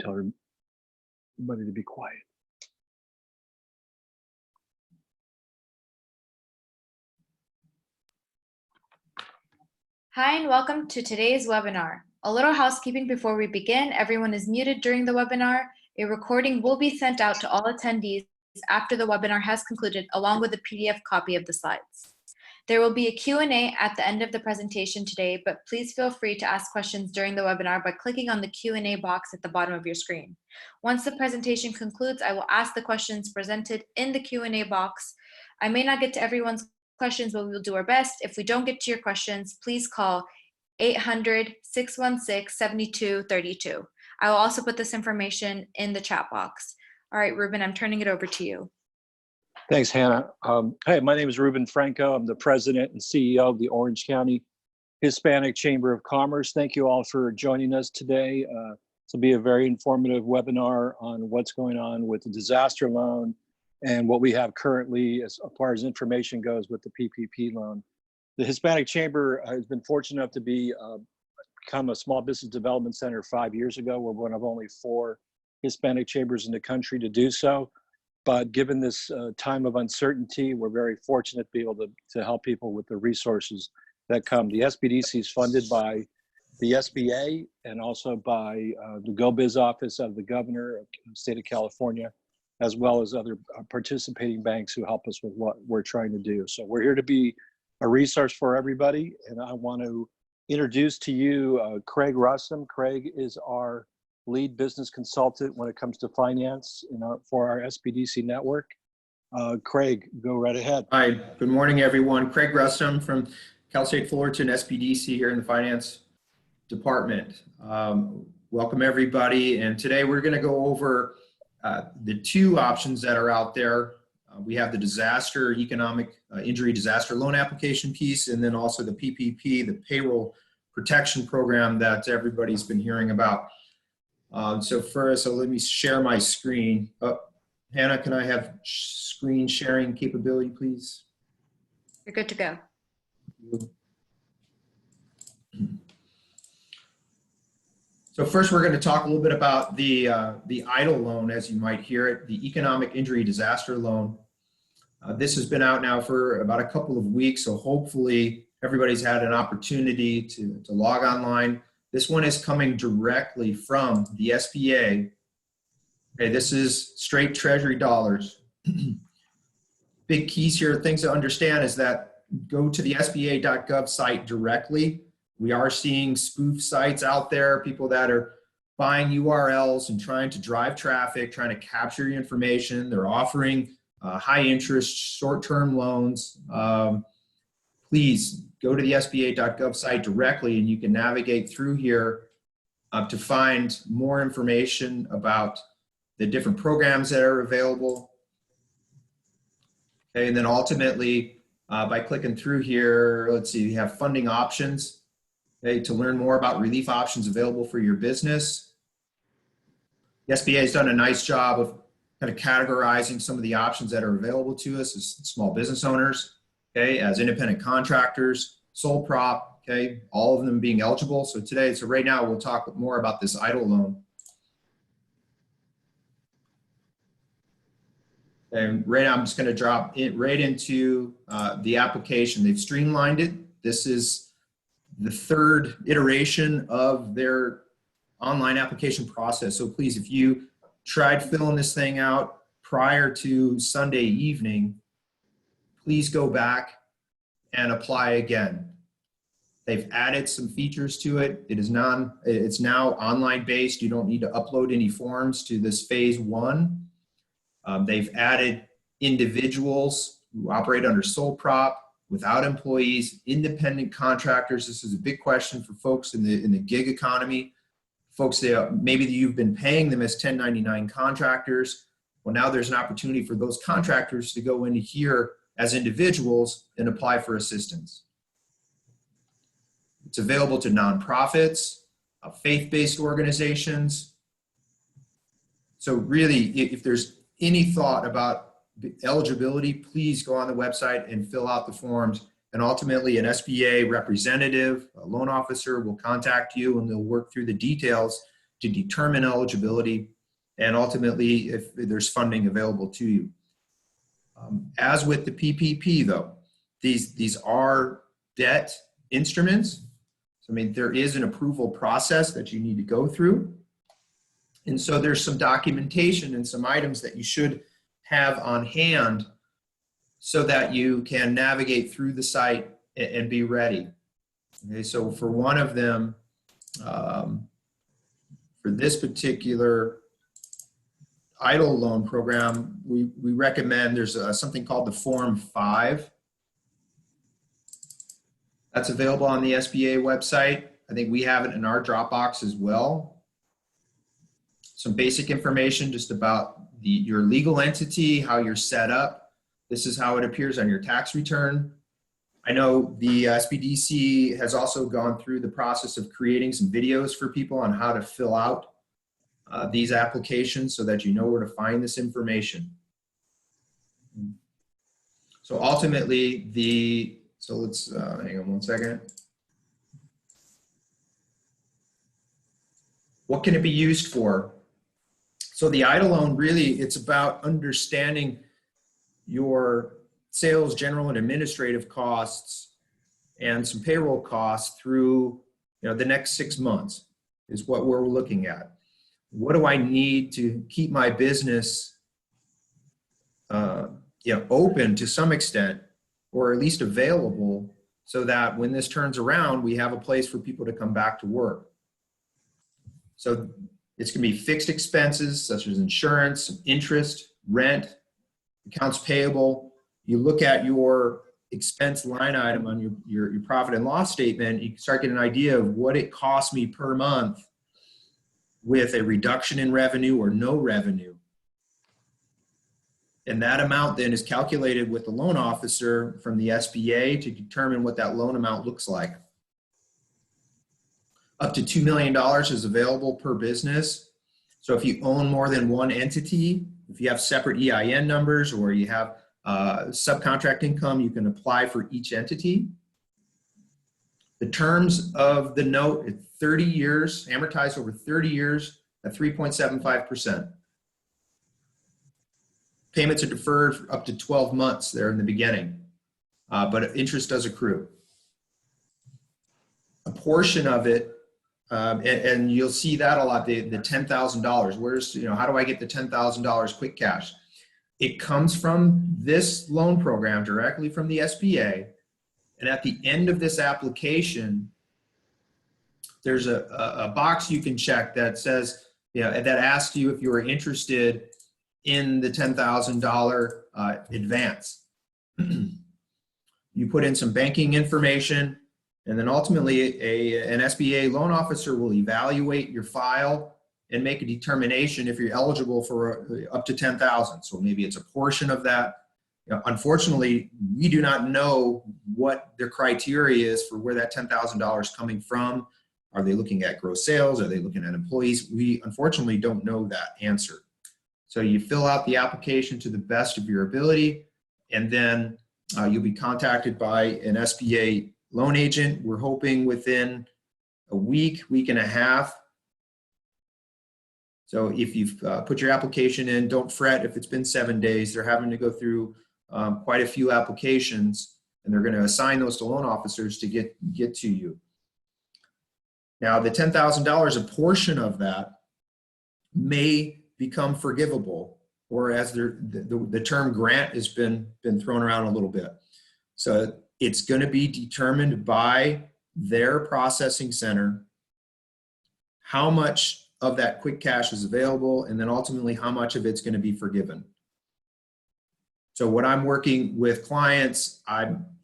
Tell everybody to be quiet. Hi, and welcome to today's webinar. A little housekeeping before we begin. Everyone is muted during the webinar. A recording will be sent out to all attendees after the webinar has concluded, along with a PDF copy of the slides. There will be a Q&A at the end of the presentation today, but please feel free to ask questions during the webinar by clicking on the Q&A box at the bottom of your screen. Once the presentation concludes, I will ask the questions presented in the Q&A box. I may not get to everyone's questions, but we will do our best. If we don't get to your questions, please call 800-616-7232. I will also put this information in the chat box. All right, Ruben, I'm turning it over to you. Thanks, Hannah. Hey, my name is Ruben Franco. I'm the president and CEO of the Orange County Hispanic Chamber of Commerce. Thank you all for joining us today. This will be a very informative webinar on what's going on with the disaster loan and what we have currently as far as information goes with the PPP loan. The Hispanic Chamber has been fortunate enough to become a small business development center 5 years ago. We're one of only 4 Hispanic chambers in the country to do so. But given this time of uncertainty, we're very fortunate to be able to help people with the resources that come. The SBDC is funded by the SBA and also by the GoBiz office of the governor of the state of California, as well as other participating banks who help us with what we're trying to do. So we're here to be a resource for everybody. And I want to introduce to you Craig Russum. Craig is our lead business consultant when it comes to finance for our SBDC network. Craig, go right ahead. Hi, good morning, everyone. Craig Russum from Cal State Fullerton SBDC here in the finance department. Welcome, everybody. And today we're going to go over the 2 options that are out there. We have the disaster economic injury disaster loan application piece, and then also the PPP, the payroll protection program that everybody's been hearing about. So first, let me share my screen. Hannah, can I have screen sharing capability, please? You're good to go. So first, we're going to talk a little bit about the EIDL loan, as you might hear it, the Economic Injury Disaster Loan. This has been out now for about a couple of weeks, so hopefully everybody's had an opportunity to log online. This one is coming directly from the SBA. Okay, this is straight Treasury dollars. Big keys here, things to understand is that go to the SBA.gov site directly. We are seeing spoof sites out there, people that are buying URLs and trying to drive traffic, trying to capture your information. They're offering high interest, short-term loans. Please go to the SBA.gov site directly and you can navigate through here to find more information about the different programs that are available. Okay, and then ultimately, by clicking through here, let's see, you have funding options. Okay, to learn more about relief options available for your business. The SBA has done a nice job of kind of categorizing some of the options that are available to us as small business owners, okay, as independent contractors, sole prop, okay, all of them being eligible. So right now we'll talk more about this EIDL loan. And right now I'm just going to drop it right into the application. They've streamlined it. This is the 3rd iteration of their online application process. So please, if you tried filling this thing out prior to Sunday evening, please go back and apply again. They've added some features to it. It's now online based. You don't need to upload any forms to this phase 1. They've added individuals who operate under sole prop, without employees, independent contractors. This is a big question for folks in the gig economy. Folks that maybe you've been paying them as 1099 contractors. Well, now there's an opportunity for those contractors to go into here as individuals and apply for assistance. It's available to nonprofits, faith-based organizations. So really, if there's any thought about eligibility, please go on the website and fill out the forms. And ultimately, an SBA representative, a loan officer will contact you and they'll work through the details to determine eligibility, and ultimately if there's funding available to you. As with the PPP though, these are debt instruments. So, I mean, there is an approval process that you need to go through. And so there's some documentation and some items that you should have on hand so that you can navigate through the site and be ready. Okay, so for one of them, for this particular EIDL loan program, we recommend there's something called the Form 5. That's available on the SBA website. I think we have it in our Dropbox as well. Some basic information just about your legal entity, how you're set up. This is how it appears on your tax return. I know the SBDC has also gone through the process of creating some videos for people on how to fill out these applications so that you know where to find this information. So ultimately, so let's hang on one second. What can it be used for? So the EIDL loan, really, it's about understanding your sales, general, and administrative costs and some payroll costs through the next 6 months is what we're looking at. What do I need to keep my business open to some extent, or at least available, so that when this turns around, we have a place for people to come back to work. So it's going to be fixed expenses such as insurance, interest, rent, accounts payable. You look at your expense line item on your profit and loss statement, you can start getting an idea of what it costs me per month with a reduction in revenue or no revenue. And that amount then is calculated with the loan officer from the SBA to determine what that loan amount looks like. Up to $2 million is available per business. So if you own more than one entity, if you have separate EIN numbers or you have subcontract income, you can apply for each entity. The terms of the note is 30 years, amortized over 30 years at 3.75%. Payments are deferred up to 12 months there in the beginning, but interest does accrue. A portion of it, and you'll see that a lot, the $10,000. Where's, how do I get the $10,000 quick cash? It comes from this loan program directly from the SBA. And at the end of this application, there's a box you can check that says, that asks you if you are interested in the $10,000 advance. You put in some banking information, and then ultimately an SBA loan officer will evaluate your file and make a determination if you're eligible for up to $10,000. So maybe it's a portion of that. Unfortunately, we do not know what their criteria is for where that $10,000 is coming from. Are they looking at gross sales? Are they looking at employees? We unfortunately don't know that answer. So you fill out the application to the best of your ability, and then you'll be contacted by an SBA loan agent. We're hoping within a week and a half. So if you've put your application in, don't fret if it's been 7 days. They're having to go through quite a few applications, and they're going to assign those to loan officers to get to you. Now, the $10,000, a portion of that may become forgivable, or as the term grant has been thrown around a little bit. So it's going to be determined by their processing center how much of that quick cash is available, and then ultimately how much of it's going to be forgiven. So when I'm working with clients,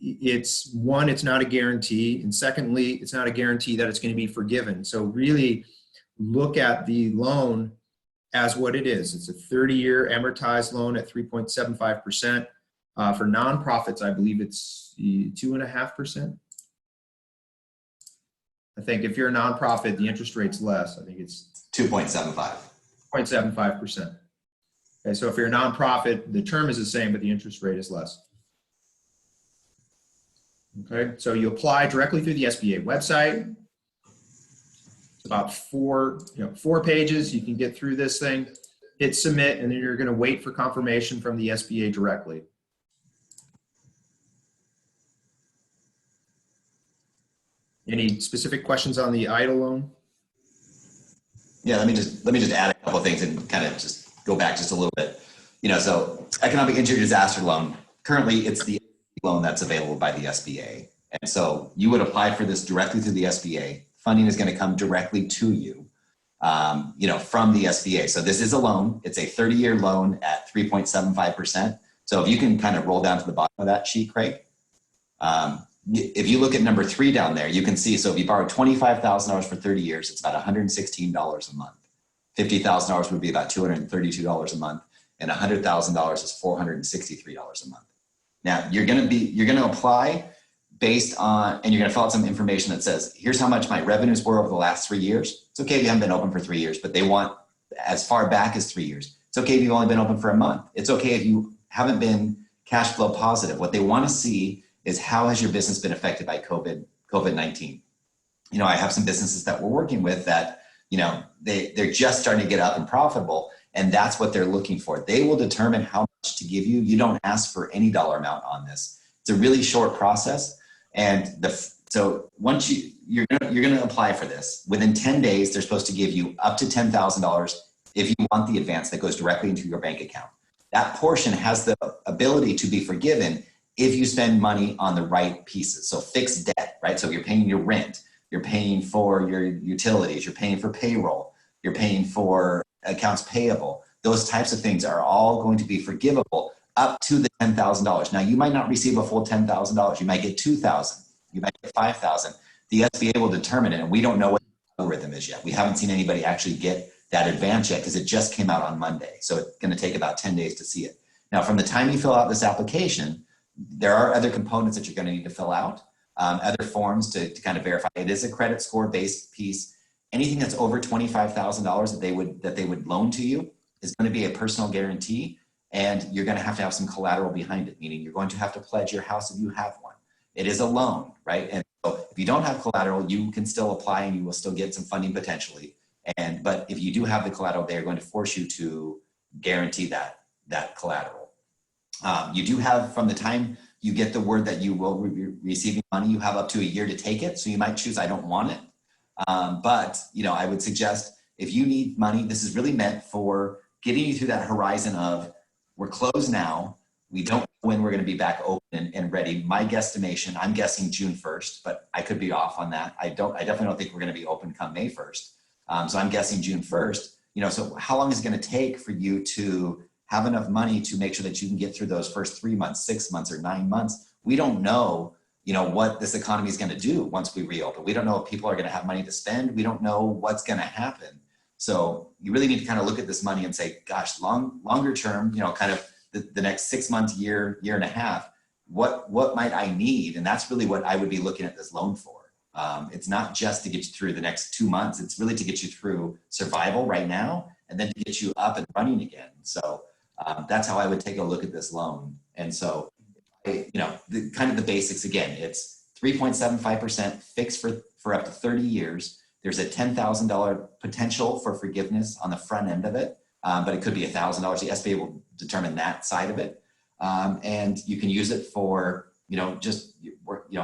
it's one, it's not a guarantee, and secondly, it's not a guarantee that it's going to be forgiven. So really look at the loan as what it is. It's a 30-year amortized loan at 3.75%. For nonprofits, I believe it's 2.5%. I think if you're a nonprofit, the interest rate's less. I think it's 2.75. 0.75%. Okay, so if you're a nonprofit, the term is the same, but the interest rate is less. Okay, so you apply directly through the SBA website. about four pages. You can get through this thing, hit submit, and then you're going to wait for confirmation from the SBA directly. Any specific questions on the EIDL loan? Yeah, let me just add a couple of things and kind of just go back just a little bit. So economic injury disaster loan, currently it's the loan that's available by the SBA. And so you would apply for this directly through the SBA. Funding is going to come directly to you, from the SBA. So this is a loan. It's a 30-year loan at 3.75%. So if you can kind of roll down to the bottom of that sheet, Craig, if you look at number 3 down there, you can see, so if you borrow $25,000 for 30 years, it's about $116 a month. $50,000 would be about $232 a month, and $100,000 is $463 a month. Now you're going to apply based on, and you're going to fill out some information that says, here's how much my revenues were over the last 3 years. It's okay if you haven't been open for 3 years, but they want as far back as 3 years. It's okay if you've only been open for a month. It's okay if you haven't been cash flow positive. What they want to see is how has your business been affected by COVID-19? I have some businesses that we're working with that, they're just starting to get up and profitable, and that's what they're looking for. They will determine how much to give you. You don't ask for any dollar amount on this. It's a really short process. And so once you're going to apply for this, within 10 days, they're supposed to give you up to $10,000 if you want the advance that goes directly into your bank account. That portion has the ability to be forgiven if you spend money on the right pieces. So fixed debt, right? So you're paying your rent, you're paying for your utilities, you're paying for payroll, you're paying for accounts payable. Those types of things are all going to be forgivable up to the $10,000. Now you might not receive a full $10,000. You might get $2,000. You might get $5,000. The SBA will determine it, and we don't know what the algorithm is yet. We haven't seen anybody actually get that advance yet because it just came out on Monday. So it's going to take about 10 days to see it. Now, from the time you fill out this application, there are other components that you're going to need to fill out, other forms to kind of verify. It is a credit score based piece. Anything that's over $25,000 that they would loan to you is going to be a personal guarantee, and you're going to have some collateral behind it, meaning you're going to have to pledge your house if you have one. It is a loan, right? And so if you don't have collateral, you can still apply and you will still get some funding potentially. But if you do have the collateral, they are going to force you to guarantee that collateral. You do have, from the time you get the word that you will be receiving money, you have up to a year to take it. So you might choose, I don't want it. But I would suggest if you need money, this is really meant for getting you through that horizon of we're closed now. We don't know when we're going to be back open and ready. My guesstimation, I'm guessing June 1st, but I could be off on that. I definitely don't think we're going to be open come May 1st. So I'm guessing June 1st. So how long is it going to take for you to have enough money to make sure that you can get through those first 3 months, 6 months, or 9 months? We don't know, what this economy is going to do once we reopen. We don't know if people are going to have money to spend. We don't know what's going to happen. So you really need to kind of look at this money and say, gosh, longer term, kind of the next 6 months, year and a half, what might I need? And that's really what I would be looking at this loan for. It's not just to get you through the next 2 months. It's really to get you through survival right now, and then to get you up and running again. So that's how I would take a look at this loan. And so, kind of the basics again, it's 3.75% fixed for up to 30 years. There's a $10,000 potential for forgiveness on the front end of it, but it could be $1,000. The SBA will determine that side of it. And you can use it for, just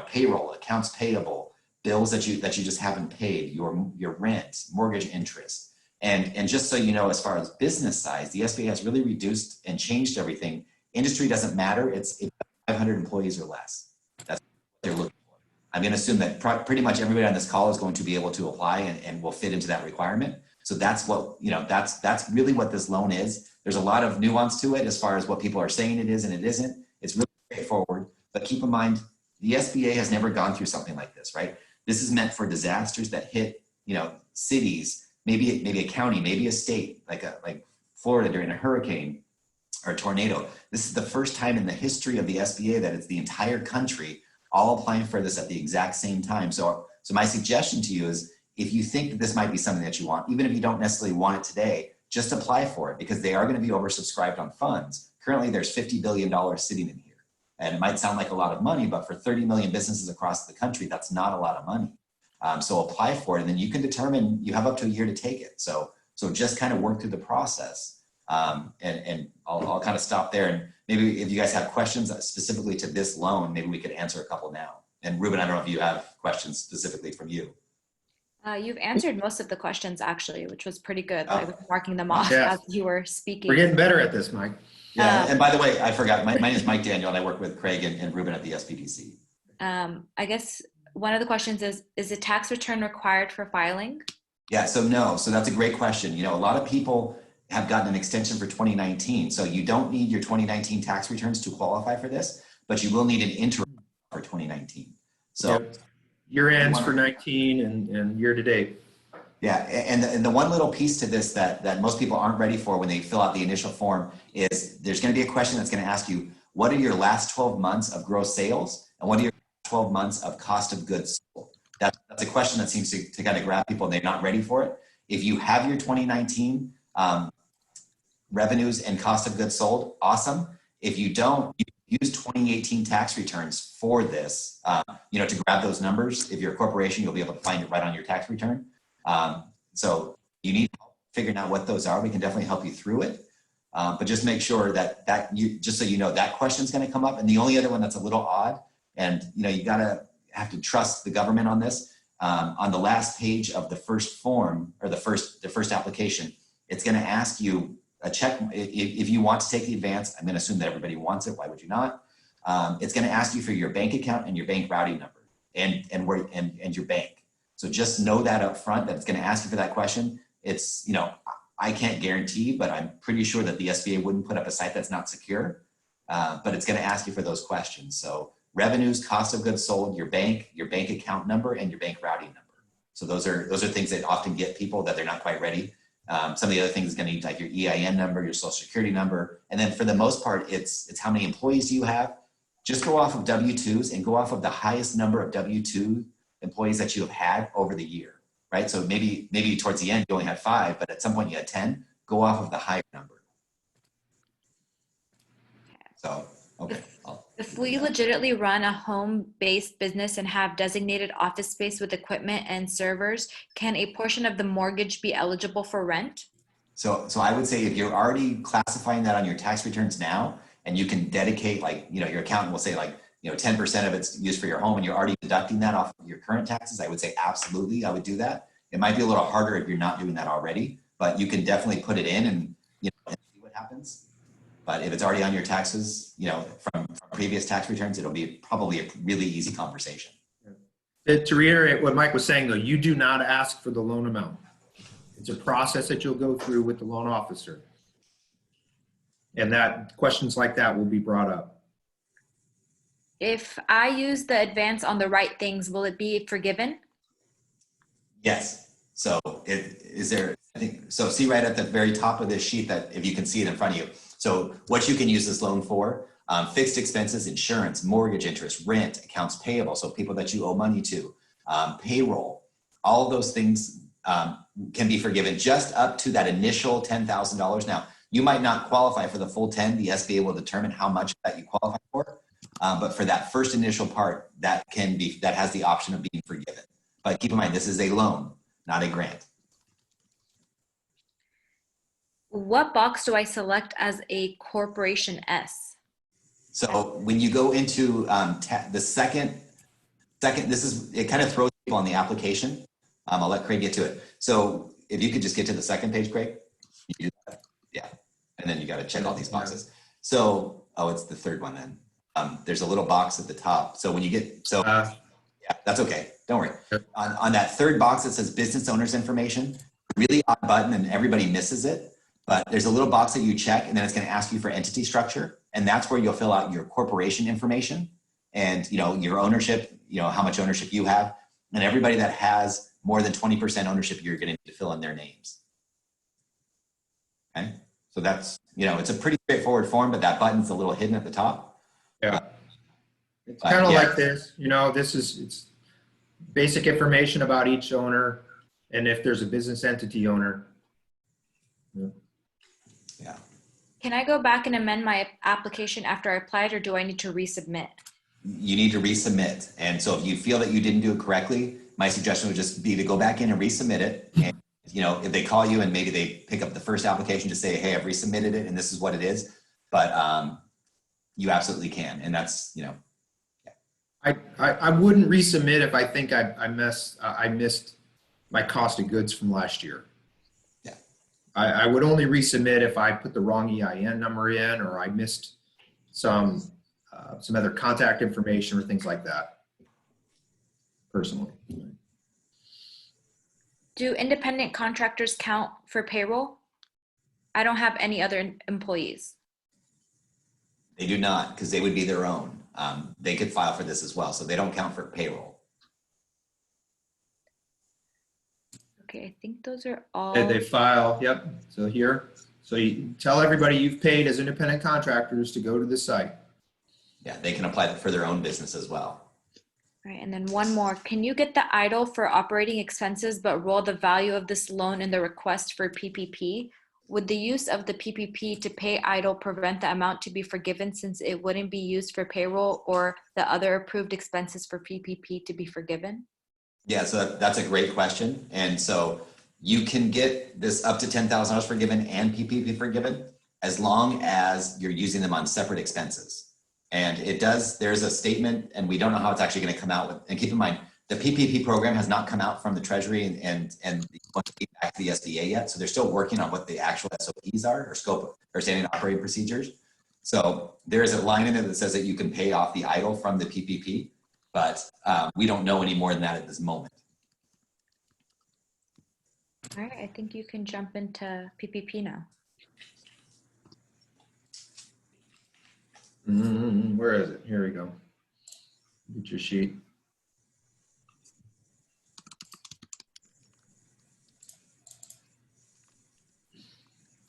payroll, accounts payable, bills that you just haven't paid, your rent, mortgage interest. And just so you know, as far as business size, the SBA has really reduced and changed everything. Industry doesn't matter. It's 500 employees or less. That's what they're looking for. I'm going to assume that pretty much everybody on this call is going to be able to apply and will fit into that requirement. So that's what, that's really what this loan is. There's a lot of nuance to it as far as what people are saying it is and it isn't. It's really straightforward, but keep in mind, the SBA has never gone through something like this, right? This is meant for disasters that hit, cities, maybe a county, maybe a state, like Florida during a hurricane or a tornado. This is the first time in the history of the SBA that it's the entire country all applying for this at the exact same time. So my suggestion to you is, if you think that this might be something that you want, even if you don't necessarily want it today, just apply for it, because they are going to be oversubscribed on funds. Currently, there's $50 billion sitting in here. And it might sound like a lot of money, but for 30 million businesses across the country, that's not a lot of money. So apply for it, and then you can determine you have up to a year to take it. So just kind of work through the process. And I'll kind of stop there. And maybe if you guys have questions specifically to this loan, maybe we could answer a couple now. And Ruben, I don't know if you have questions specifically from you. You've answered most of the questions actually, which was pretty good. Oh. I was marking them off Yes. as you were speaking. We're getting better at this, Mike. Yeah, and by the way, I forgot, my name is Mike Daniel, and I work with Craig and Ruben at the SPDC. I guess one of the questions is a tax return required for filing? Yeah, so no, so that's a great question. You know, a lot of people have gotten an extension for 2019, so you don't need your 2019 tax returns to qualify for this, but you will need an interim for 2019. So Yep. Year ends for 19 and year to date. yeah, and the one little piece to this that most people aren't ready for when they fill out the initial form is there's going to be a question that's going to ask you, what are your last 12 months of gross sales, and what are your 12 months of cost of goods sold? That's a question that seems to kind of grab people and they're not ready for it. If you have your 2019 revenues and cost of goods sold, awesome. If you don't, you use 2018 tax returns for this, you know, to grab those numbers. If you're a corporation, you'll be able to find it right on your tax return. So you need help figuring out what those are. We can definitely help you through it. But just make sure that you, just so you know, that question's going to come up. And the only other one that's a little odd, and you know, you have to trust the government on this. On the last page of the first form, or the first application, it's going to ask you a check. If you want to take the advance, I'm going to assume that everybody wants it. Why would you not? It's going to ask you for your bank account and your bank routing number and your bank. So just know that up front, that it's going to ask you for that question. It's, you know, I can't guarantee, but I'm pretty sure that the SBA wouldn't put up a site that's not secure. But it's going to ask you for those questions. So revenues, cost of goods sold, your bank account number, and your bank routing number. So those are things that often get people that they're not quite ready. Some of the other things is going to need like your EIN number, your social security number. And then for the most part, it's how many employees do you have? Just go off of W-2s and go off of the highest number of W-2 employees that you have had over the year, right? So maybe towards the end you only had 5, but at some point you had 10. Go off of the higher number. So, okay. If we legitimately run a home-based business and have designated office space with equipment and servers, can a portion of the mortgage be eligible for rent? So I would say if you're already classifying that on your tax returns now, and you can dedicate, like, you know, your accountant will say like, you know, 10% of it's used for your home, and you're already deducting that off of your current taxes, I would say absolutely, I would do that. It might be a little harder if you're not doing that already, but you can definitely put it in and, you know, and see what happens. But if it's already on your taxes, you know, from previous tax returns, it'll be probably a really easy conversation. To reiterate what Mike was saying, though, you do not ask for the loan amount. It's a process that you'll go through with the loan officer. And that questions like that will be brought up. If I use the advance on the right things, will it be forgiven? Yes. So so see right at the very top of this sheet, that if you can see it in front of you. So what you can use this loan for, fixed expenses, insurance, mortgage interest, rent, accounts payable. So people that you owe money to, payroll, all of those things can be forgiven just up to that initial $10,000. Now, you might not qualify for the full 10. The SBA will determine how much that you qualify for. But for that first initial part, that has the option of being forgiven. But keep in mind, this is a loan, not a grant. What box do I select as a corporation S? So when you go into the second, it kind of throws people on the application. I'll let Craig get to it. So if you could just get to the second page, Craig. You do that. Yeah. And then you got to check all these boxes. So, it's the third one then. There's a little box at the top. So when you get, yeah, that's okay. Don't worry. On that third box that says business owner's information, really odd button and everybody misses it. But there's a little box that you check, and then it's going to ask you for entity structure. And that's where you'll fill out your corporation information and, you know, your ownership, you know, how much ownership you have. And everybody that has more than 20% ownership, you're going to need to fill in their names. Okay. So that's, you know, it's a pretty straightforward form, but that button's a little hidden at the top. Yeah. It's kind of like this, you know, it's basic information about each owner. And if there's a business entity owner. Yeah. Can I go back and amend my application after I applied, or do I need to resubmit? You need to resubmit. And so if you feel that you didn't do it correctly, my suggestion would just be to go back in and resubmit it. And, you know, if they call you and maybe they pick up the first application to say, hey, I've resubmitted it and this is what it is, but you absolutely can. And that's, you know. I wouldn't resubmit if I think I missed my cost of goods from last year. Yeah. I would only resubmit if I put the wrong EIN number in, or I missed some other contact information or things like that, personally. Do independent contractors count for payroll? I don't have any other employees. They do not, because they would be their own. They could file for this as well, so they don't count for payroll. Okay, I think those are all. They file, yep. So here, so you tell everybody you've paid as independent contractors to go to the site. Yeah, they can apply for their own business as well. All right, and then one more. Can you get the EIDL for operating expenses but roll the value of this loan in the request for PPP? Would the use of the PPP to pay EIDL prevent the amount to be forgiven, since it wouldn't be used for payroll or the other approved expenses for PPP to be forgiven? Yeah, so that's a great question. And so you can get this up to $10,000 forgiven and PPP forgiven as long as you're using them on separate expenses. And it does, there's a statement, and we don't know how it's actually going to come out with, and keep in mind, the PPP program has not come out from the Treasury and back to the SBA yet. So they're still working on what the actual SOPs are, or scope or standard operating procedures. So there is a line in it that says that you can pay off the EIDL from the PPP, but we don't know any more than that at this moment. All right, I think you can jump into PPP now. Where is it? Here we go. Get your sheet.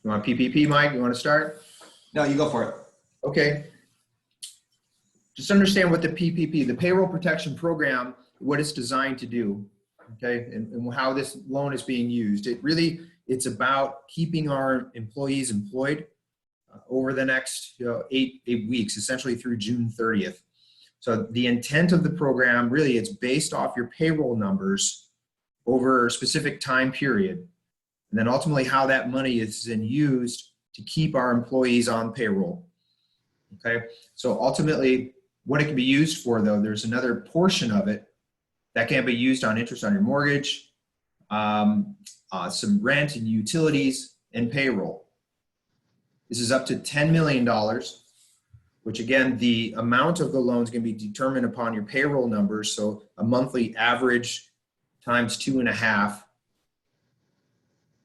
You want PPP, Mike? You want to start? No, you go for it. Okay. Just understand what the PPP, the Payroll Protection Program, what it's designed to do, okay, and how this loan is being used. It's about keeping our employees employed over the next 8 weeks, essentially through June 30th. So the intent of the program, really, it's based off your payroll numbers over a specific time period. And then ultimately how that money is then used to keep our employees on payroll. Okay, so ultimately what it can be used for, though, there's another portion of it that can be used on interest on your mortgage, some rent and utilities, and payroll. This is up to $10 million, which again, the amount of the loan is going to be determined upon your payroll numbers. So a monthly average times 2.5,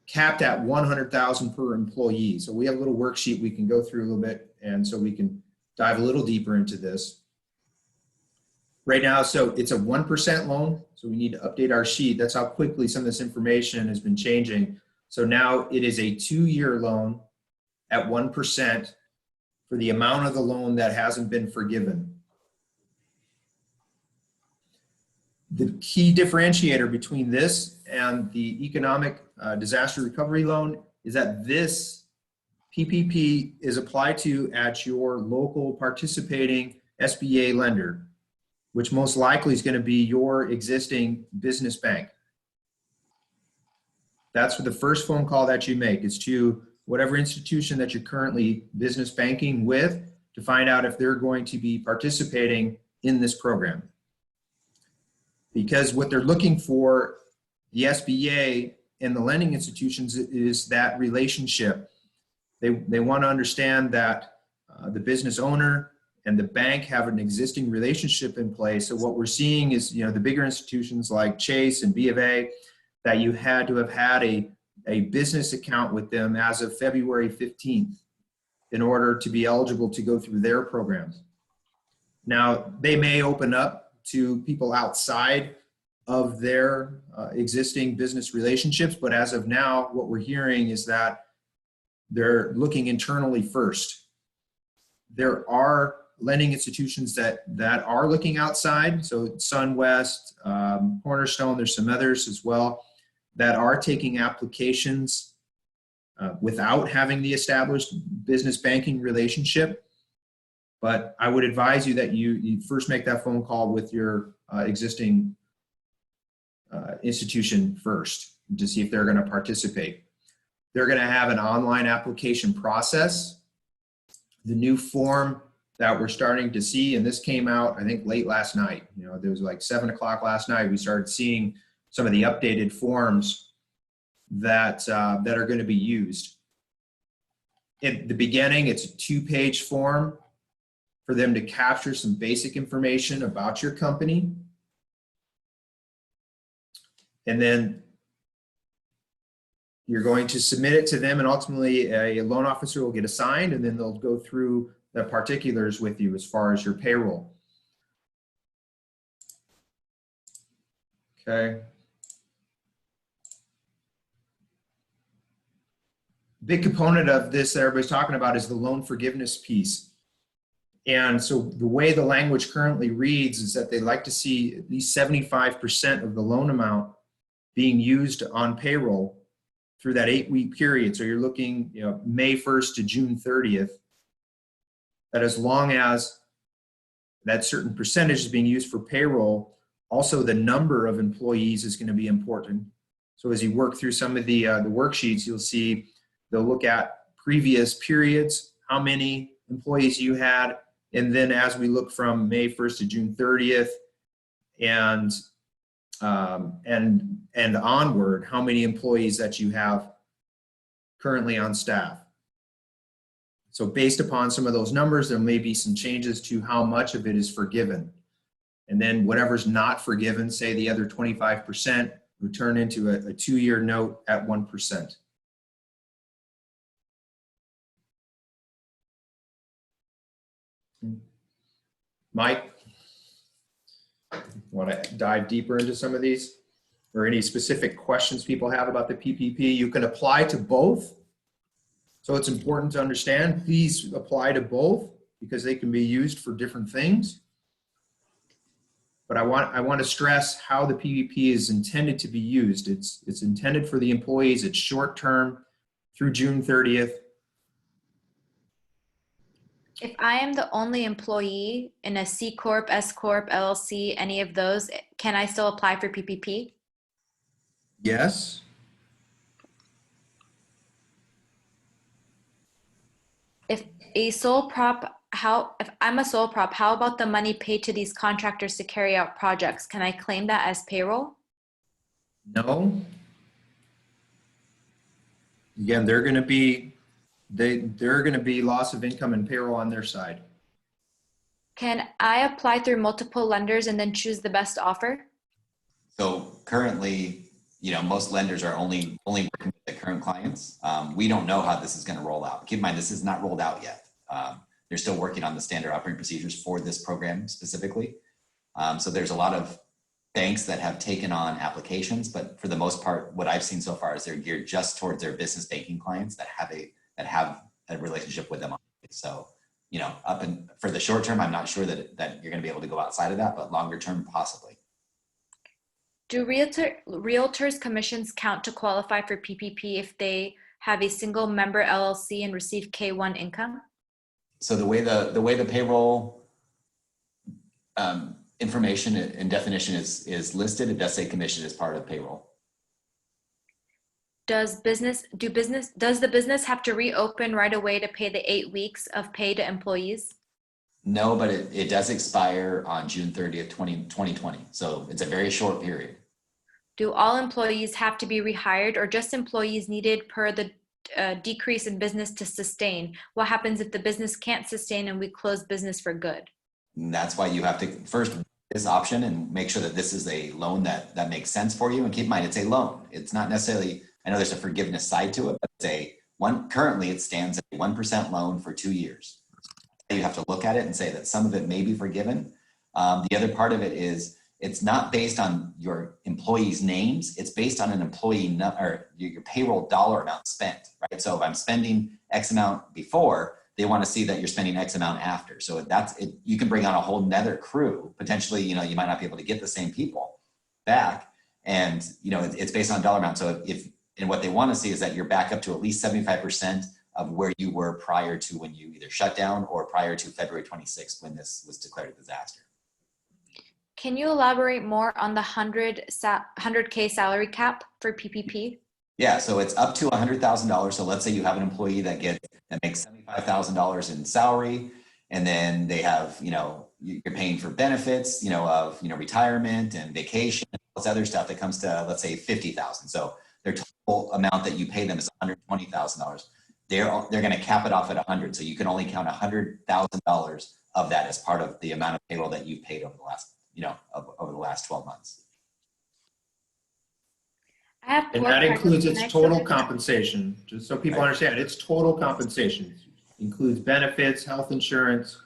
capped at $100,000 per employee. So we have a little worksheet we can go through a little bit, and so we can dive a little deeper into this. Right now, so it's a 1% loan, so we need to update our sheet. That's how quickly some of this information has been changing. So now it is a 2-year loan at 1% for the amount of the loan that hasn't been forgiven. The key differentiator between this and the economic disaster recovery loan is that this PPP is applied to at your local participating SBA lender, which most likely is going to be your existing business bank. That's for the first phone call that you make, is to whatever institution that you're currently business banking with to find out if they're going to be participating in this program. Because what they're looking for, the SBA and the lending institutions, is that relationship. They want to understand that the business owner and the bank have an existing relationship in place. So what we're seeing is, the bigger institutions like Chase and B of A, that you had to have had a business account with them as of February 15th in order to be eligible to go through their programs. Now, they may open up to people outside of their existing business relationships, but as of now, what we're hearing is that they're looking internally first. There are lending institutions that are looking outside, so SunWest, Cornerstone, there's some others as well, that are taking applications without having the established business banking relationship. But I would advise you that you first make that phone call with your existing institution first to see if they're going to participate. They're going to have an online application process. The new form that we're starting to see, and this came out, I think, late last night. You know, there was like 7 o'clock last night. We started seeing some of the updated forms that that are going to be used. At the beginning, it's a 2-page form for them to capture some basic information about your company. And then you're going to submit it to them, and ultimately a loan officer will get assigned, and then they'll go through the particulars with you as far as your payroll. Okay. Big component of this that everybody's talking about is the loan forgiveness piece. And so the way the language currently reads is that they like to see at least 75% of the loan amount being used on payroll through that 8-week period. So you're looking, you know, May 1st to June 30th. That as long as that certain percentage is being used for payroll, also the number of employees is going to be important. So as you work through some of the worksheets, you'll see they'll look at previous periods, how many employees you had, and then as we look from May 1st to June 30th and onward, how many employees that you have currently on staff. So based upon some of those numbers, there may be some changes to how much of it is forgiven. And then whatever's not forgiven, say the other 25%, would turn into a 2-year note at 1%. Mike, want to dive deeper into some of these, or any specific questions people have about the PPP? You can apply to both. So it's important to understand, please apply to both because they can be used for different things. But I want to stress how the PPP is intended to be used. It's intended for the employees. It's short term through June 30th. If I am the only employee in a C Corp, S Corp, LLC, any of those, can I still apply for PPP? Yes. If a sole prop, if I'm a sole prop, how about the money paid to these contractors to carry out projects? Can I claim that as payroll? No. Again, they're going to be loss of income and payroll on their side. Can I apply through multiple lenders and then choose the best offer? So currently, you know, most lenders are only working with the current clients. We don't know how this is going to roll out. Keep in mind, this is not rolled out yet. They're still working on the standard operating procedures for this program specifically. So there's a lot of banks that have taken on applications, but for the most part, what I've seen so far is they're geared just towards their business banking clients that have a relationship with them. So, you know, for the short term, I'm not sure that you're going to be able to go outside of that, but longer term, possibly. Do realtors' commissions count to qualify for PPP if they have a single member LLC and receive K-1 income? So the way the payroll information and definition is listed, it does say commission as part of payroll. Does the business have to reopen right away to pay the 8 weeks of pay to employees? No, but it does expire on June 30th, 2020. So it's a very short period. Do all employees have to be rehired or just employees needed per the decrease in business to sustain? What happens if the business can't sustain and we close business for good? And that's why you have to first this option and make sure that this is a loan that makes sense for you. And keep in mind, it's a loan. It's not necessarily, I know there's a forgiveness side to it, but it's currently it stands at a 1% loan for 2 years. You have to look at it and say that some of it may be forgiven. The other part of it is it's not based on your employees' names. It's based on an employee or your payroll dollar amount spent, right? So if I'm spending X amount before, they want to see that you're spending X amount after. So that's it. You can bring on a whole nother crew. Potentially, you know, you might not be able to get the same people back. And, you know, it's based on dollar amount. So and what they want to see is that you're back up to at least 75% of where you were prior to when you either shut down or prior to February 26th when this was declared a disaster. Can you elaborate more on the 100K salary cap for PPP? Yeah, so it's up to $100,000. So let's say you have an employee that makes $75,000 in salary, and then they have, you're paying for benefits, of, retirement and vacation and all this other stuff that comes to, let's say, $50,000. So their total amount that you pay them is $120,000. They're going to cap it off at 100. So you can only count $100,000 of that as part of the amount of payroll that you've paid over the last, over the last 12 months. And that includes its total compensation, just so people understand, it's total compensation. Includes benefits, health insurance.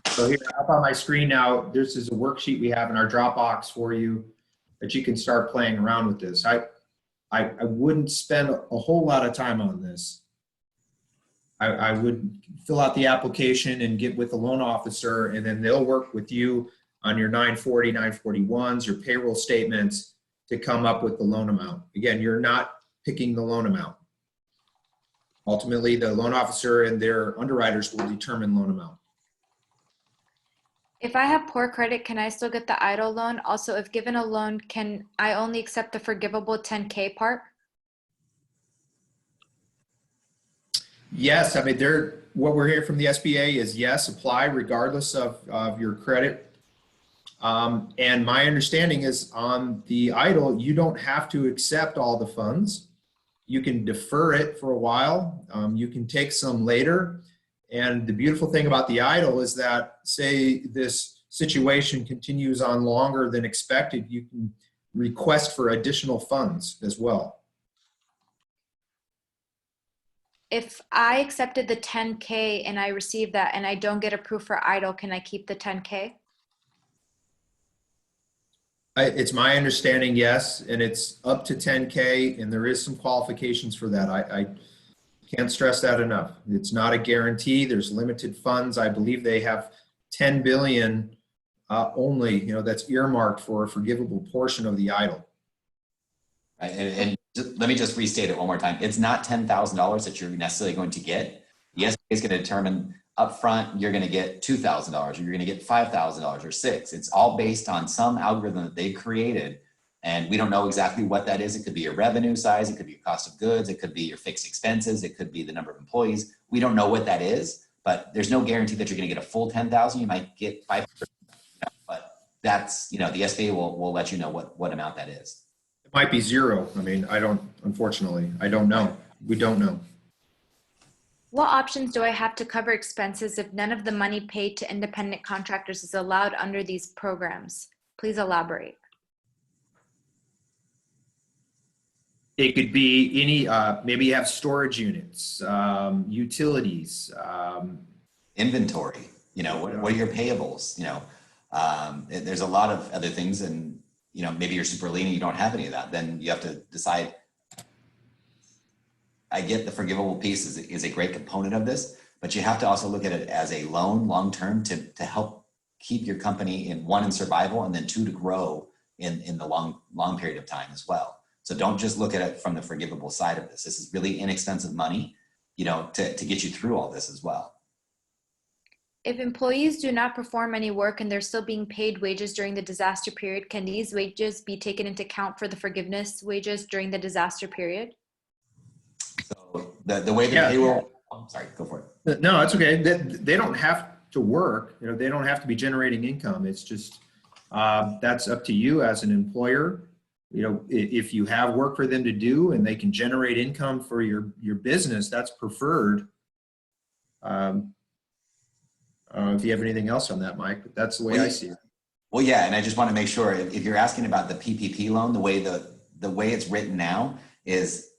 So here up on my screen now, this is a worksheet we have in our Dropbox for you that you can start playing around with this. I wouldn't spend a whole lot of time on this. I would fill out the application and get with the loan officer, and then they'll work with you on your 940, 941s, your payroll statements, to come up with the loan amount. Again, you're not picking the loan amount. Ultimately, the loan officer and their underwriters will determine loan amount. If I have poor credit, can I still get the EIDL loan? Also, if given a loan, can I only accept the forgivable 10K part? Yes, I mean, what we're hearing from the SBA is yes, apply regardless of your credit. And my understanding is on the EIDL, you don't have to accept all the funds. You can defer it for a while. You can take some later. And the beautiful thing about the EIDL is that, say this situation continues on longer than expected, you can request for additional funds as well. If I accepted the 10K and I receive that and I don't get approved for EIDL, can I keep the 10K? It's my understanding, yes, and it's up to 10K, and there is some qualifications for that. I can't stress that enough. It's not a guarantee. There's limited funds. I believe they have 10 billion only, that's earmarked for a forgivable portion of the EIDL. Right, and let me just restate it one more time. It's not $10,000 that you're necessarily going to get. The SBA is going to determine upfront, you're going to get $2,000, or you're going to get $5,000 or $6,000. It's all based on some algorithm that they've created, and we don't know exactly what that is. It could be your revenue size, it could be your cost of goods, it could be your fixed expenses, it could be the number of employees. We don't know what that is, but there's no guarantee that you're going to get a full 10,000. You might get 500, but that's, the SBA will let you know what amount that is. It might be zero. I mean, unfortunately, I don't know. We don't know. What options do I have to cover expenses if none of the money paid to independent contractors is allowed under these programs? Please elaborate. It could be any, maybe you have storage units, utilities. Inventory, what are your payables? There's a lot of other things, and maybe you're super lean and you don't have any of that. Then you have to decide. I get the forgivable piece is a great component of this, but you have to also look at it as a loan long-term to help keep your company in survival, and then 2, to grow in the long period of time as well. So don't just look at it from the forgivable side of this. This is really inexpensive money, to get you through all this as well. If employees do not perform any work and they're still being paid wages during the disaster period, can these wages be taken into account for the forgiveness wages during the disaster period? So the way the payroll, sorry, go for it. No, it's okay. They don't have to work. They don't have to be generating income. It's just, that's up to you as an employer. If you have work for them to do and they can generate income for your business, that's preferred. If you have anything else on that, Mike, but that's the way I see it. Well, yeah, and I just want to make sure if you're asking about the PPP loan, the way it's written now is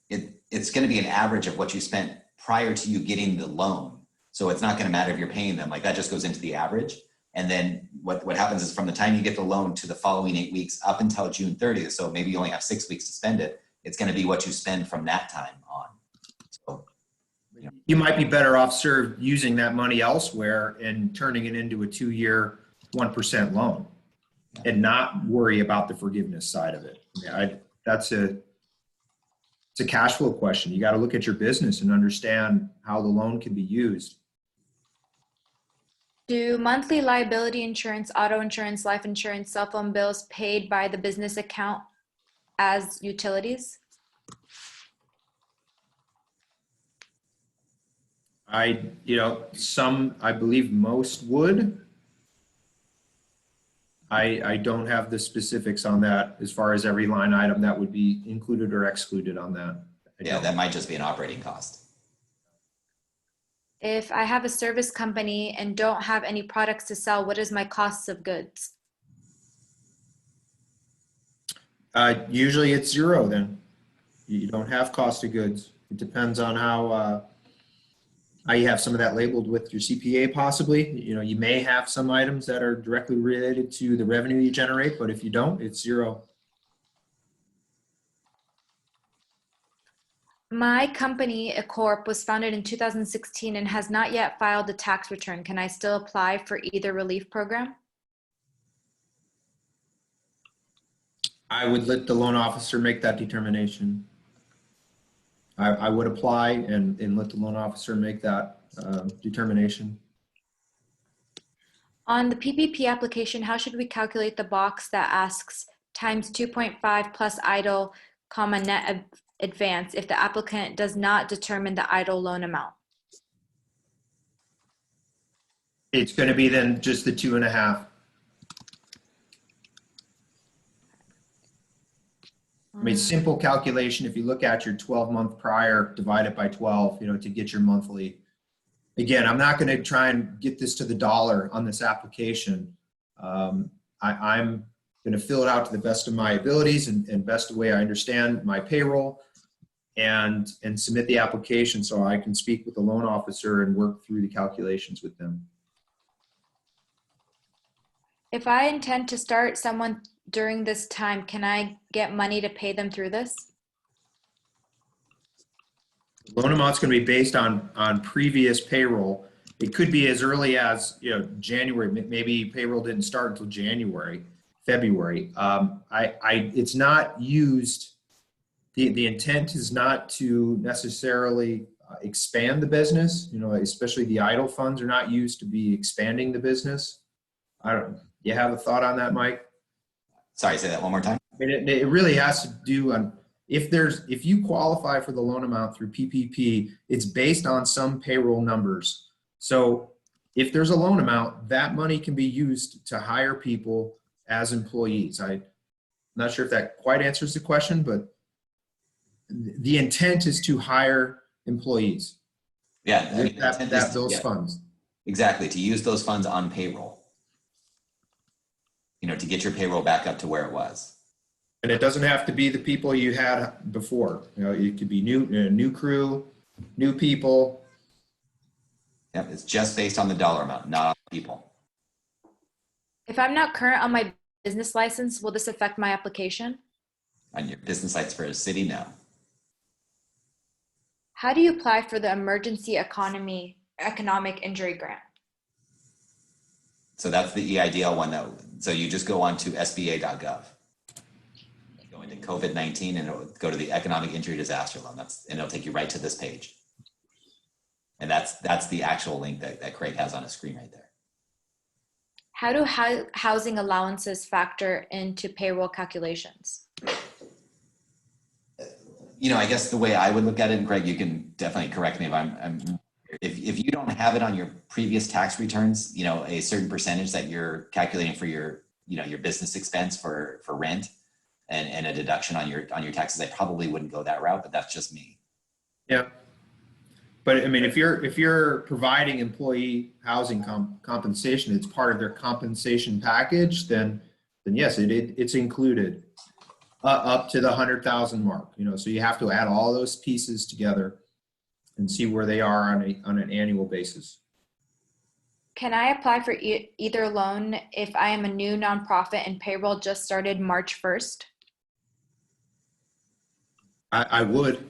it's going to be an average of what you spent prior to you getting the loan. So it's not going to matter if you're paying them, like that just goes into the average. And then what happens is from the time you get the loan to the following 8 weeks up until June 30th, so maybe you only have 6 weeks to spend it, it's going to be what you spend from that time on. So you might be better off served using that money elsewhere and turning it into a 2-year 1% loan and not worry about the forgiveness side of it. It's a cash flow question. You got to look at your business and understand how the loan can be used. Do monthly liability insurance, auto insurance, life insurance, cell phone bills paid by the business account as utilities? Some, I believe most would. I don't have the specifics on that as far as every line item that would be included or excluded on that. Yeah, that might just be an operating cost. If I have a service company and don't have any products to sell, what is my cost of goods? Usually it's zero then. You don't have cost of goods. It depends on how you have some of that labeled with your CPA possibly. You may have some items that are directly related to the revenue you generate, but if you don't, it's zero. My company, A Corp, was founded in 2016 and has not yet filed a tax return. Can I still apply for either relief program? I would let the loan officer make that determination. I would apply and let the loan officer make that determination. On the PPP application, how should we calculate the box that asks times 2.5 plus idle, comma, net advance if the applicant does not determine the idle loan amount? It's going to be then just the 2.5. I mean, simple calculation, if you look at your 12-month prior, divide it by 12, to get your monthly. Again, I'm not going to try and get this to the dollar on this application. I'm going to fill it out to the best of my abilities and best way I understand my payroll and submit the application so I can speak with the loan officer and work through the calculations with them. If I intend to start someone during this time, can I get money to pay them through this? Loan amount's going to be based on previous payroll. It could be as early as January. Maybe payroll didn't start until January, February. It's not used. The intent is not to necessarily expand the business. Especially the idle funds are not used to be expanding the business. You have a thought on that, Mike? Sorry, say that one more time. I mean, it really has to do on if you qualify for the loan amount through PPP, it's based on some payroll numbers. So if there's a loan amount, that money can be used to hire people as employees. I'm not sure if that quite answers the question, but the intent is to hire employees. Yeah, I mean, those funds. Exactly, to use those funds on payroll. To get your payroll back up to where it was. And it doesn't have to be the people you had before. It could be new crew, new people. Yep, it's just based on the dollar amount, not on people. If I'm not current on my business license, will this affect my application? On your business license for a city, no. How do you apply for the emergency economic injury grant? So that's the EIDL one so you just go on to sba.gov. Go into COVID-19 and it'll go to the economic injury disaster loan. And it'll take you right to this page. And that's the actual link that Craig has on his screen right there. How do housing allowances factor into payroll calculations? I guess the way I would look at it, and Craig, you can definitely correct me if you don't have it on your previous tax returns, a certain percentage that you're calculating for your business expense for rent and a deduction on your taxes, I probably wouldn't go that route, but that's just me. Yeah. But I mean, if you're providing employee housing compensation, it's part of their compensation package, then yes, it's included up to the 100,000 mark. So you have to add all those pieces together and see where they are on an annual basis. Can I apply for either loan if I am a new nonprofit and payroll just started March 1st? I would.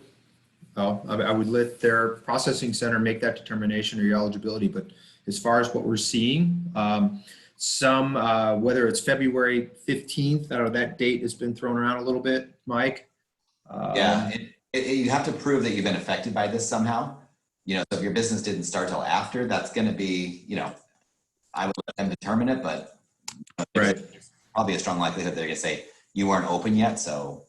Well, I would let their processing center make that determination or your eligibility. But as far as what we're seeing, whether it's February 15th, that date has been thrown around a little bit, Mike. Yeah. You have to prove that you've been affected by this somehow. So if your business didn't start till after, that's going to be, I would let them determine it, but Right. there's probably a strong likelihood they're going to say you weren't open yet. So,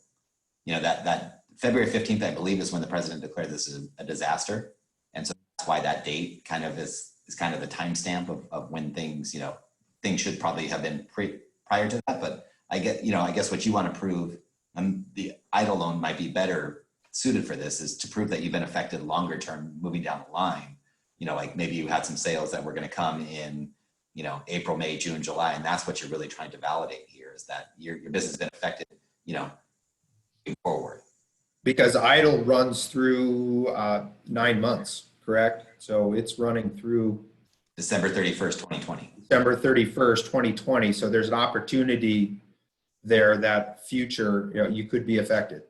that February 15th, I believe, is when the president declared this is a disaster. And so that's why that date kind of is kind of the timestamp of when things, things should probably have been prior to that. But I guess what you want to prove, the EIDL loan might be better suited for this, is to prove that you've been affected longer term moving down the line. Like maybe you had some sales that were going to come in, April, May, June, July, and that's what you're really trying to validate here, is that your business has been affected, moving forward. Because EIDL runs through 9 months, correct? So it's running through December 31st, 2020. December 31st, 2020. So there's an opportunity there that future, you could be affected.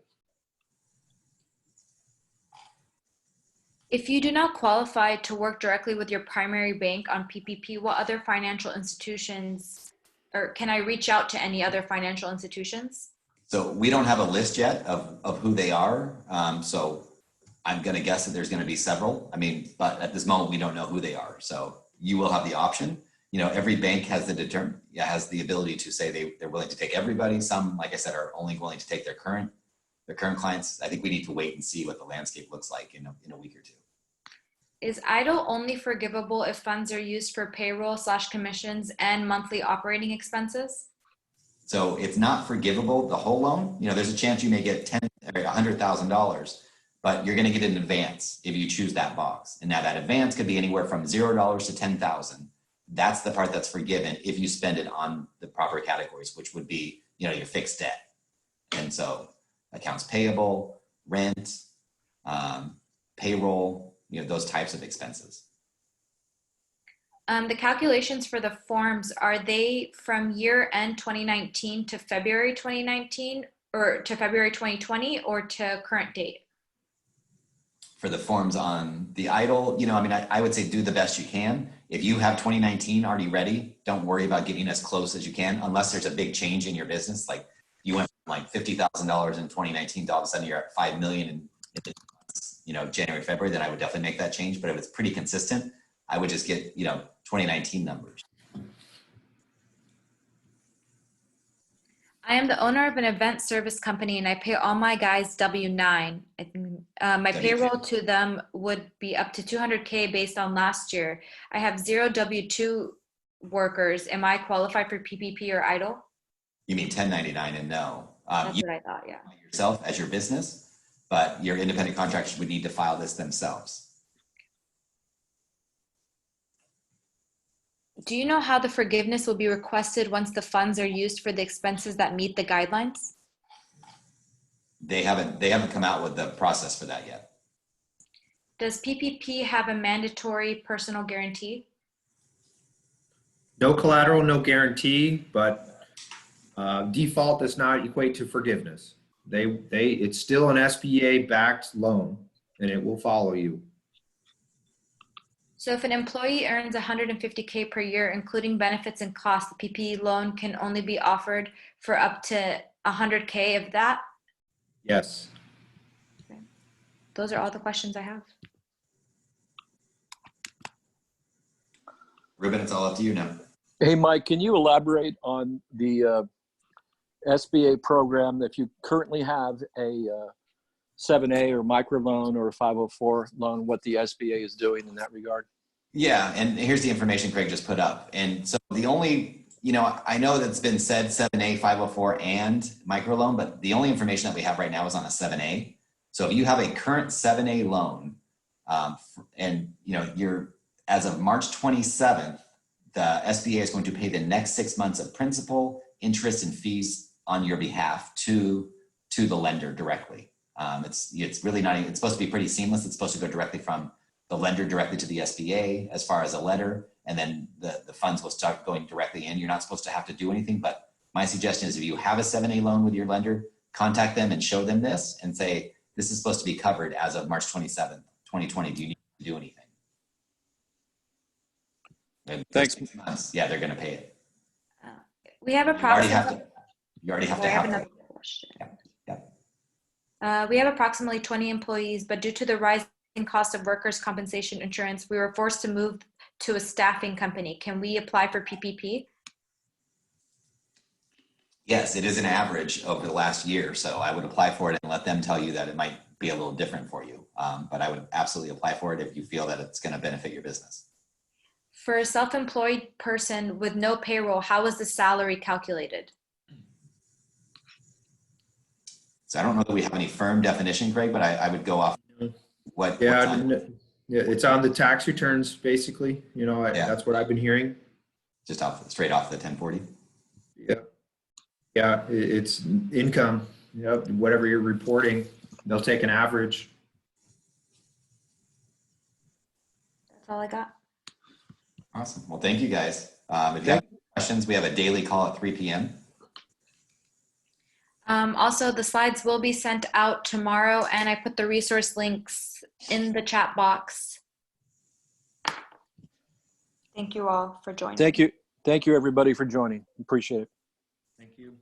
If you do not qualify to work directly with your primary bank on PPP, what other financial institutions, or can I reach out to any other financial institutions? So we don't have a list yet of who they are. So I'm going to guess that there's going to be several. But at this moment, we don't know who they are. So you will have the option. Every bank has the ability to say they're willing to take everybody. Some, like I said, are only willing to take their current clients. I think we need to wait and see what the landscape looks like in a week or two. Is EIDL only forgivable if funds are used for payroll/commissions and monthly operating expenses? So it's not forgivable, the whole loan. There's a chance you may get $10,000 or $100,000, but you're going to get an advance if you choose that box. And now that advance could be anywhere from $0 to $10,000. That's the part that's forgiven if you spend it on the proper categories, which would be, your fixed debt. And so accounts payable, rent, payroll, those types of expenses. The calculations for the forms, are they from year end 2019 to February 2019 or to February 2020 or to current date? For the forms on the EIDL, I would say do the best you can. If you have 2019 already ready, don't worry about getting as close as you can, unless there's a big change in your business. Like you went from like $50,000 in 2019 to all of a sudden you're at $5 million in January, February, then I would definitely make that change. But if it's pretty consistent, I would just get, 2019 numbers. I am the owner of an event service company and I pay all my guys W-9. My payroll to them would be up to $200K based on last year. I have 0 W-2 workers. Am I qualified for PPP or EIDL? You mean 1099 and no. That's what I thought, yeah. Yourself as your business, but your independent contractors would need to file this themselves. Do you know how the forgiveness will be requested once the funds are used for the expenses that meet the guidelines? They haven't come out with the process for that yet. Does PPP have a mandatory personal guarantee? No collateral, no guarantee, but default does not equate to forgiveness. It's still an SBA-backed loan, and it will follow you. So if an employee earns $150K per year, including benefits and costs, the PPP loan can only be offered for up to $100K of that? Yes. Okay. Those are all the questions I have. Ruben, it's all up to you now. Hey, Mike, can you elaborate on the SBA program, if you currently have a 7A or microloan or a 504 loan, what the SBA is doing in that regard? Yeah, and here's the information Craig just put up. And so the only, I know that's been said 7A, 504, and microloan, but the only information that we have right now is on a 7A. So if you have a current 7A loan, and you're, as of March 27th, the SBA is going to pay the next 6 months of principal, interest, and fees on your behalf to the lender directly. It's really not, it's supposed to be pretty seamless. It's supposed to go directly from the lender directly to the SBA as far as a letter, and then the funds will start going directly in. You're not supposed to have to do anything, but my suggestion is if you have a 7A loan with your lender, contact them and show them this and say, this is supposed to be covered as of March 27th, 2020. Do you need to do anything? Thanks. 6 months, yeah, they're going to pay it. We have You already approximately. have to have another it. question. Yeah. We have approximately 20 employees, but due to the rising cost of workers' compensation insurance, we were forced to move to a staffing company, can we apply for PPP? Yes, it is an average over the last year. So I would apply for it and let them tell you that it might be a little different for you. But I would absolutely apply for it if you feel that it's going to benefit your business. For a self-employed person with no payroll, how is the salary calculated? So I don't know that we have any firm definition, Craig, but I would go off what. Yeah, what's on- yeah, it's on the tax returns, basically. You know, Yeah. that's what I've been hearing. just straight off the 1040. Yeah. Yeah, it's income. Yep, whatever you're reporting, they'll take an average. That's all I got. Awesome. Well, thank you guys. If you have any questions, we have a daily call at 3 p.m. Also, the slides will be sent out tomorrow, and I put the resource links in the chat box. Thank you all for joining. Thank you. Thank you, everybody, for joining. Appreciate it. Thank you.